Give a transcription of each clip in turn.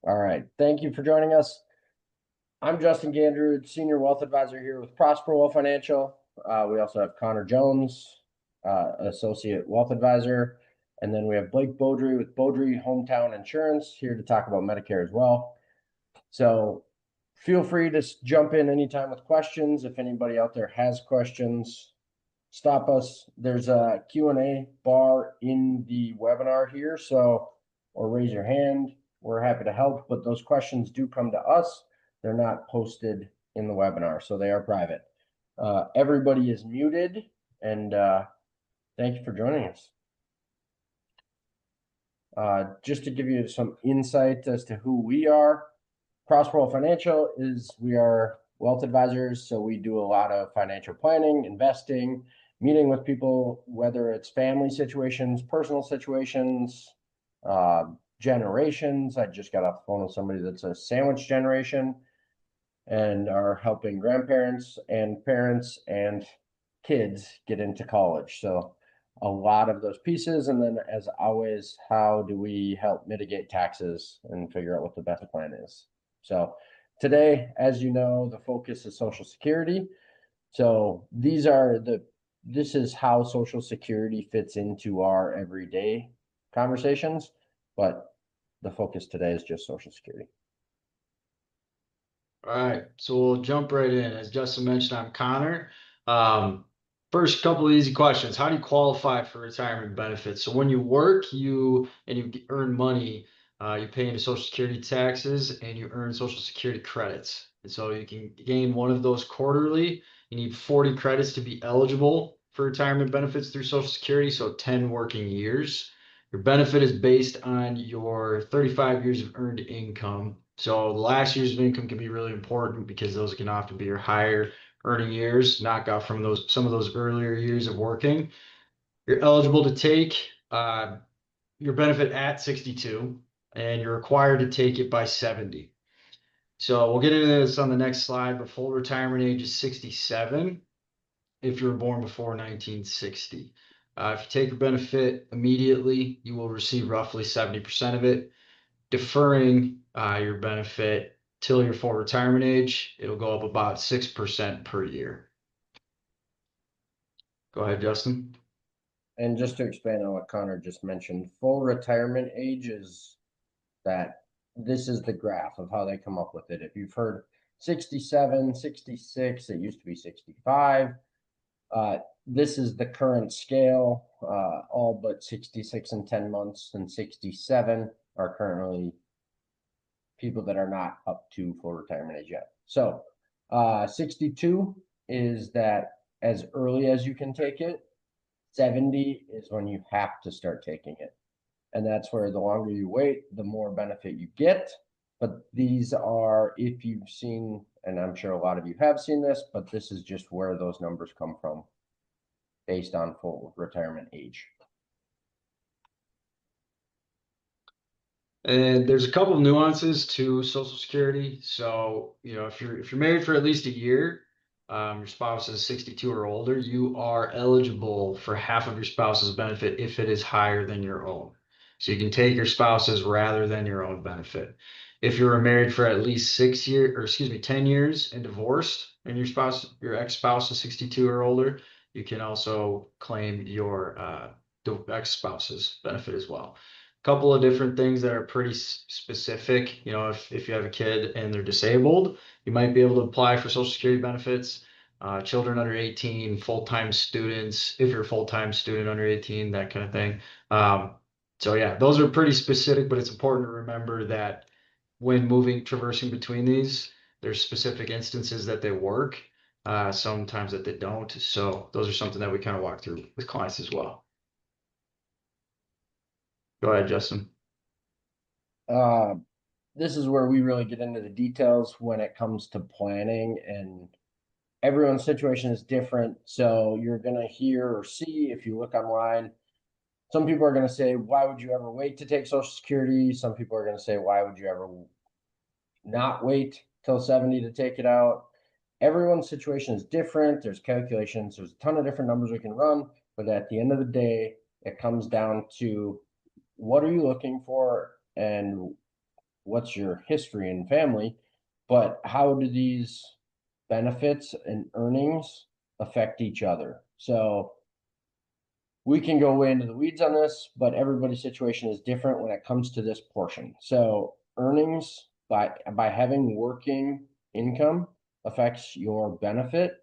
All right. Thank you for joining us. I'm Justin Gandrud, Senior Wealth Advisor here with Prosperwell Financial. We also have Connor Jones, Associate Wealth Advisor. And then we have Blake Beaudry with Beaudry Hometown Insurance here to talk about Medicare as well. So feel free to jump in anytime with questions. If anybody out there has questions, stop us. There's a Q&A bar in the webinar here. So, or raise your hand. We're happy to help, but those questions do come to us. They're not posted in the webinar, so they are private. Everybody is muted, and thank you for joining us. Just to give you some insight as to who we are, Prosperwell Financial we are wealth advisors, so we do a lot of financial planning, investing, meeting with people, whether it's family situations, personal situations, generations. I just got off the phone with somebody that's a sandwich generation and are helping grandparents and parents and kids get into college. So a lot of those pieces. And then as always, how do we help mitigate taxes and figure out what the best plan is? So today, as you know, the focus is Social Security. So this is how Social Security fits into our everyday conversations, but the focus today is just Social Security. All right, so we'll jump right in. As Justin mentioned, I'm Connor. First couple of easy questions. How do you qualify for retirement benefits? So when you work, you earn money, you pay into Social Security taxes and you earn Social Security credits. And so you can gain one of those quarterly. You need 40 credits to be eligible for retirement benefits through Social Security, so 10 working years. Your benefit is based on your 35 years of earned income. So the last years of income can be really important because those can often be your higher earning years, knock out from some of those earlier years of working. You're eligible to take your benefit at 62, and you're required to take it by 70. So we'll get into this on the next slide, but full retirement age is 67 if you were born before 1960. If you take your benefit immediately, you will receive roughly 70% of it. Deferring your benefit till your full retirement age, it'll go up about 6% per year. Go ahead, Justin. And just to expand on what Connor just mentioned, full retirement age is that this is the graph of how they come up with it. If you've heard 67, 66, it used to be 65. This is the current scale. All but 66 and 10 months and 67 are currently people that are not up to full retirement age yet. So 62 is that as early as you can take it. 70 is when you have to start taking it. And that's where the longer you wait, the more benefit you get. But these are, if you've seen, and I'm sure a lot of you have seen this, but this is just where those numbers come from based on full retirement age. And there's a couple of nuances to Social Security. So, if you're married for at least a year, your spouse is 62 or older, you are eligible for half of your spouse's benefit if it is higher than your own. So you can take your spouse's rather than your own benefit. If you were married for at least 10 years and divorced, and your ex-spouse is 62 or older, you can also claim your ex-spouse's benefit as well. Couple of different things that are pretty specific. If you have a kid and they're disabled, you might be able to apply for Social Security benefits. Children under 18, full-time students, if you're a full-time student under 18, that kind of thing. So yeah, those are pretty specific, but it's important to remember that when traversing between these, there's specific instances that they work, sometimes that they don't. So those are something that we kind of walk through with clients as well. Go ahead, Justin. This is where we really get into the details when it comes to planning, and everyone's situation is different. So you're going to hear or see, if you look online, some people are going to say, why would you ever wait to take Social Security? Some people are going to say, why would you ever not wait till 70 to take it out? Everyone's situation is different. There's calculations. There's a ton of different numbers we can run. But at the end of the day, it comes down to what are you looking for and what's your history and family, but how do these benefits and earnings affect each other? So we can go way into the weeds on this, but everybody's situation is different when it comes to this portion. So earnings by having working income affects your benefit,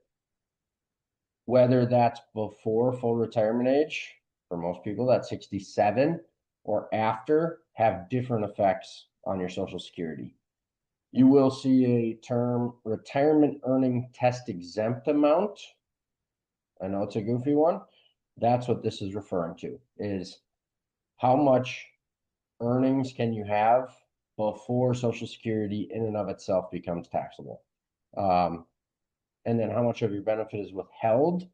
whether that's before full retirement age, for most people that's 67, or after, have different effects on your Social Security. You will see a term retirement earning test exempt amount. I know it's a goofy one. That's what this is referring to, is how much earnings can you have before Social Security in and of itself becomes taxable. And then how much of your benefit is withheld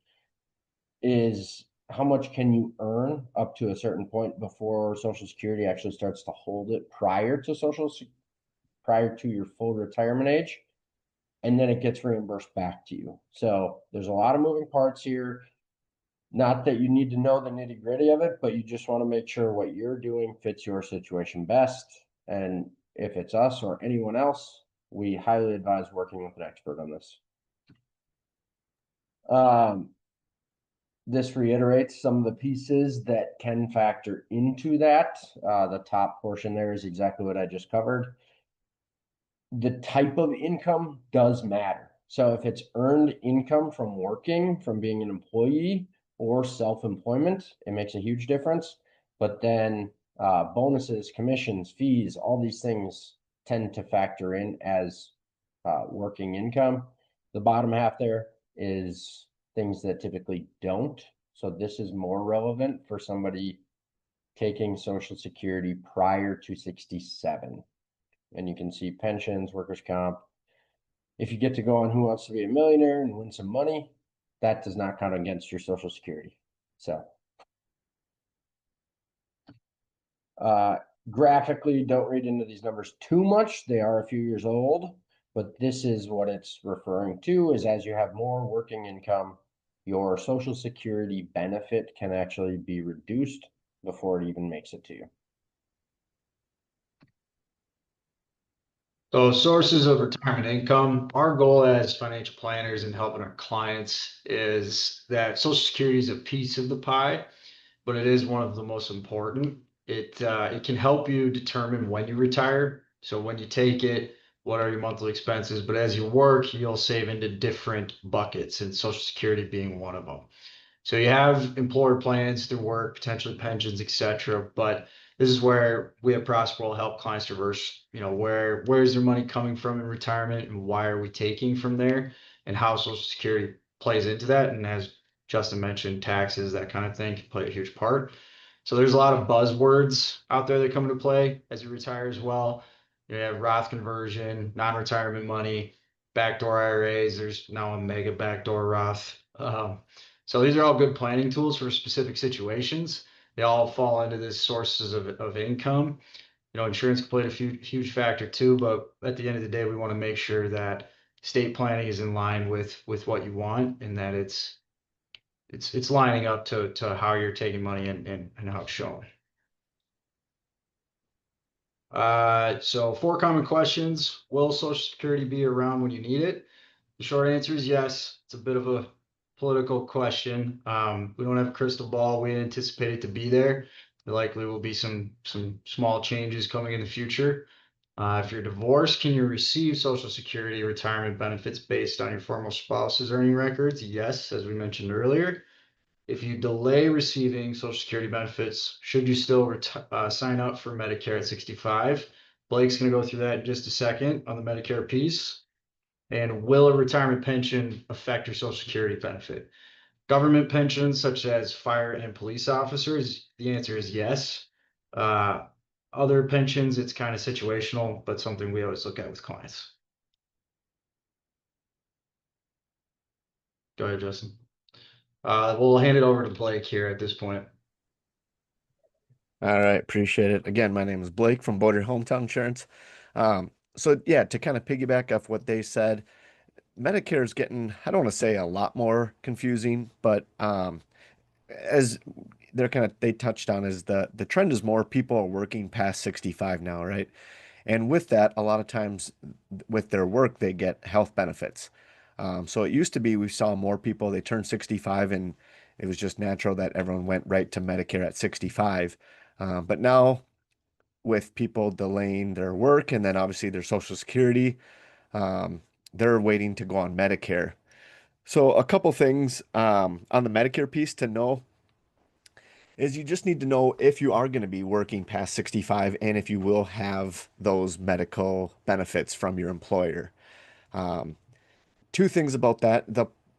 is how much can you earn up to a certain point before Social Security actually starts to hold it prior to your full retirement age, and then it gets reimbursed back to you. So there's a lot of moving parts here. Not that you need to know the nitty gritty of it, but you just want to make sure what you're doing fits your situation best. And if it's us or anyone else, we highly advise working with an expert on this. This reiterates some of the pieces that can factor into that. The top portion there is exactly what I just covered. The type of income does matter. So if it's earned income from working, from being an employee or self-employment, it makes a huge difference. But then bonuses, commissions, fees, all these things tend to factor in as working income. The bottom half there is things that typically don't. So this is more relevant for somebody taking Social Security prior to 67. And you can see pensions, workers' comp. If you get to go on Who Wants to Be a Millionaire and win some money, that does not count against your Social Security. So graphically, don't read into these numbers too much. They are a few years old, but this is what it's referring to, is as you have more working income, your Social Security benefit can actually be reduced before it even makes it to you. So sources of retirement income, our goal as financial planners and helping our clients is that Social Security is a piece of the pie, but it is one of the most important. It can help you determine when you retire. So when you take it, what are your monthly expenses? But as you work, you'll save into different buckets, and Social Security being one of them. So you have employer plans through work, potentially pensions, etc. But this is where we at Prosperwell help clients traverse, where's their money coming from in retirement and why are we taking from there and how Social Security plays into that. And as Justin mentioned, taxes, that kind of thing can play a huge part. So there's a lot of buzzwords out there that come into play as you retire as well. You have Roth conversion, non-retirement money, backdoor IRAs. There's now a mega backdoor Roth. So these are all good planning tools for specific situations. They all fall into this sources of income. Insurance can play a huge factor too, but at the end of the day, we want to make sure that estate planning is in line with what you want and that it's lining up to how you're taking money and how it's shown. So 4 common questions. Will Social Security be around when you need it? The short answer is yes. It's a bit of a political question. We don't have a crystal ball. We anticipate it to be there. There likely will be some small changes coming in the future. If you're divorced, can you receive Social Security retirement benefits based on your former spouse's earning records? Yes, as we mentioned earlier. If you delay receiving Social Security benefits, should you still sign up for Medicare at 65? Blake's going to go through that in just a second on the Medicare piece. And will a retirement pension affect your Social Security benefit? Government pensions, such as fire and police officers, the answer is yes. Other pensions, it's kind of situational, but something we always look at with clients. Go ahead, Justin. We'll hand it over to Blake here at this point. All right, appreciate it. Again, my name is Blake from Beaudry Hometown Insurance. So yeah, to kind of piggyback off what they said, Medicare is getting, I don't want to say a lot more confusing, but as they touched on is the trend is more people are working past 65 now, right? And with that, a lot of times with their work, they get health benefits. So it used to be we saw more people, they turned 65 and it was just natural that everyone went right to Medicare at 65. But now with people delaying their work and then obviously their Social Security, um, they're waiting to go on Medicare. So a couple things on the Medicare piece to know is you just need to know if you are going to be working past 65 and if you will have those medical benefits from your employer. Um, Two things about that.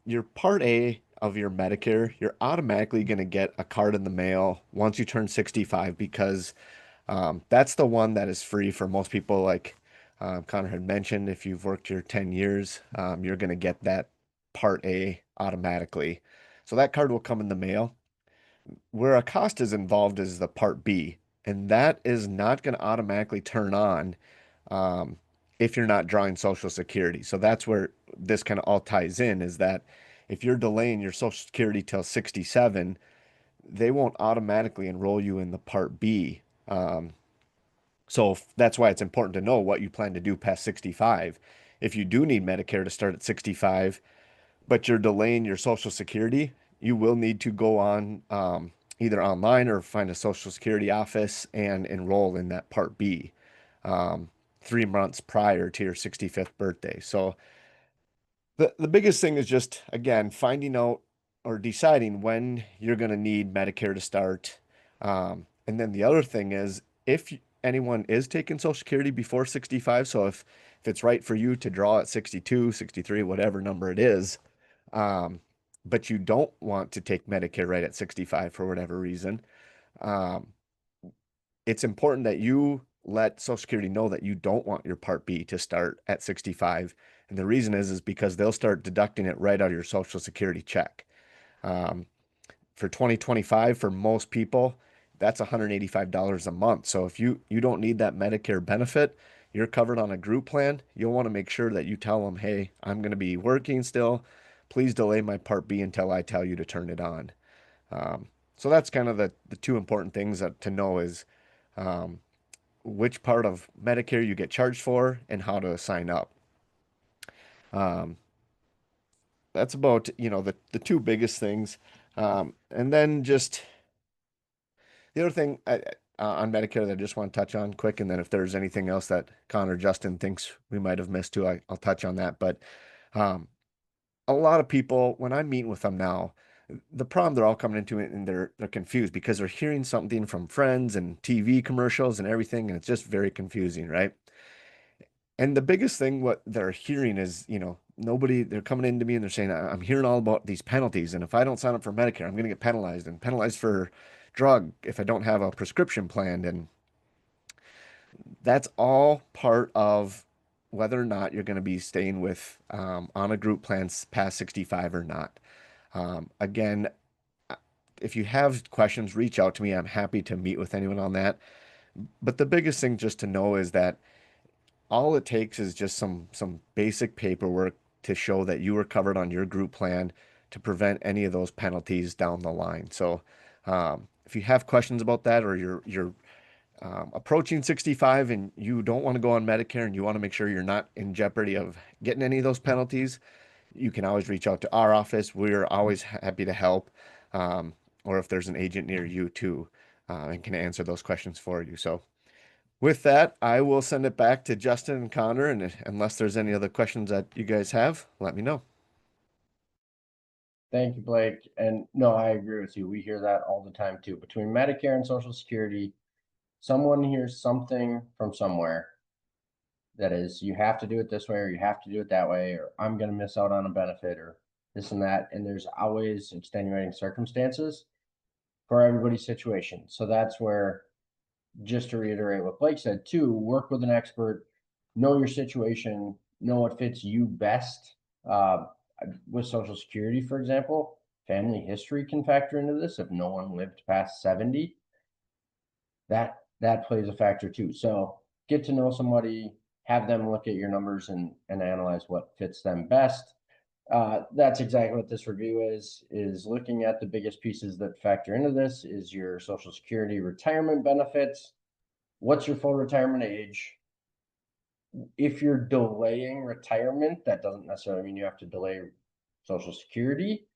Your Part A of your Medicare, you're automatically going to get a card in the mail once you turn 65 because that's the one that is free for most people. Like Connor had mentioned, if you've worked your 10 years, you're going to get that Part A automatically. So that card will come in the mail. Where a cost is involved is the Part B, and that is not going to automatically turn on um, if you're not drawing Social Security. So that's where this kind of all ties in is that if you're delaying your Social Security till 67, they won't automatically enroll you in the Part B. So that's why it's important to know what you plan to do past 65. If you do need Medicare to start at 65, but you're delaying your Social Security, you will need to go on either online or find a Social Security office and enroll in that Part B 3 months prior to your 65th birthday. So the biggest thing is just, again, finding out or deciding when you're going to need Medicare to start. And then the other thing is if anyone is taking Social Security before 65, so if it's right for you to draw at 62, 63, whatever number it is, um, but you don't want to take Medicare right at 65 for whatever reason, um, it's important that you let Social Security know that you don't want your Part B to start at 65. And the reason is because they'll start deducting it right out of your Social Security check. Um, for 2025, for most people, that's $185 a month. So if you don't need that Medicare benefit, you're covered on a group plan, you'll want to make sure that you tell them, hey, I'm going to be working still. Please delay my Part B until I tell you to turn it on. So that's kind of the two important things to know is um, which part of Medicare you get charged for and how to sign up. Um, that's about, the two biggest things. And then just the other thing on Medicare that I just want to touch on quick, and then if there's anything else that Connor Justin thinks we might have missed too, I'll touch on that. But um, a lot of people, when I'm meeting with them now, the problem they're all coming into it and they're confused because they're hearing something from friends and TV commercials and everything, and it's just very confusing, right? And the biggest thing what they're hearing is, they're coming into me and they're saying, I'm hearing all about these penalties. And if I don't sign up for Medicare, I'm going to get penalized and penalized for drug if I don't have a prescription plan. And that's all part of whether or not you're going to be staying with on a group plan past 65 or not. Again, if you have questions, reach out to me. I'm happy to meet with anyone on that. But the biggest thing just to know is that all it takes is just some basic paperwork to show that you were covered on your group plan to prevent any of those penalties down the line. So if you have questions about that or you're approaching 65 and you don't want to go on Medicare and you want to make sure you're not in jeopardy of getting any of those penalties, you can always reach out to our office. We're always happy to help. Um, or if there's an agent near you too, and can answer those questions for you. So with that, I will send it back to Justin and Connor, and unless there's any other questions that you guys have, let me know. Thank you, Blake. And no, I agree with you. We hear that all the time too. Between Medicare and Social Security, someone hears something from somewhere that is, you have to do it this way, or you have to do it that way, or I'm going to miss out on a benefit, or this and that. And there's always extenuating circumstances for everybody's situation. So that's where, just to reiterate what Blake said too, work with an expert, know your situation, know what fits you best. Uh, with Social Security, for example, family history can factor into this. If no one lived past 70, that plays a factor too. So get to know somebody, have them look at your numbers and analyze what fits them best. That's exactly what this review is looking at. The biggest pieces that factor into this is your Social Security retirement benefits. What's your full retirement age? if you're delaying retirement, that doesn't necessarily mean you have to delay Social Security.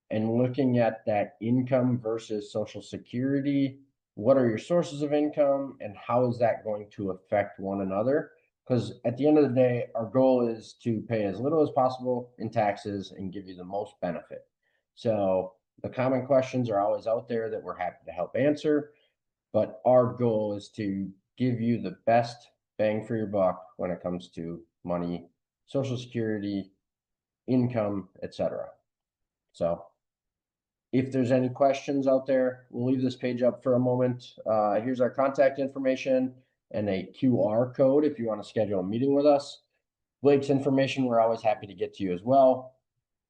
And looking at that income versus Social Security, what are your sources of income and how is that going to affect one another? Because at the end of the day, our goal is to pay as little as possible in taxes and give you the most benefit. So the common questions are always out there that we're happy to help answer, but our goal is to give you the best bang for your buck when it comes to money, Social Security, income, etc. So if there's any questions out there, we'll leave this page up for a moment. Here's our contact information and a QR code if you want to schedule a meeting with us. Blake's information, we're always happy to get to you as well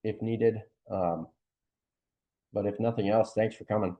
if needed. But if nothing else, thanks for coming.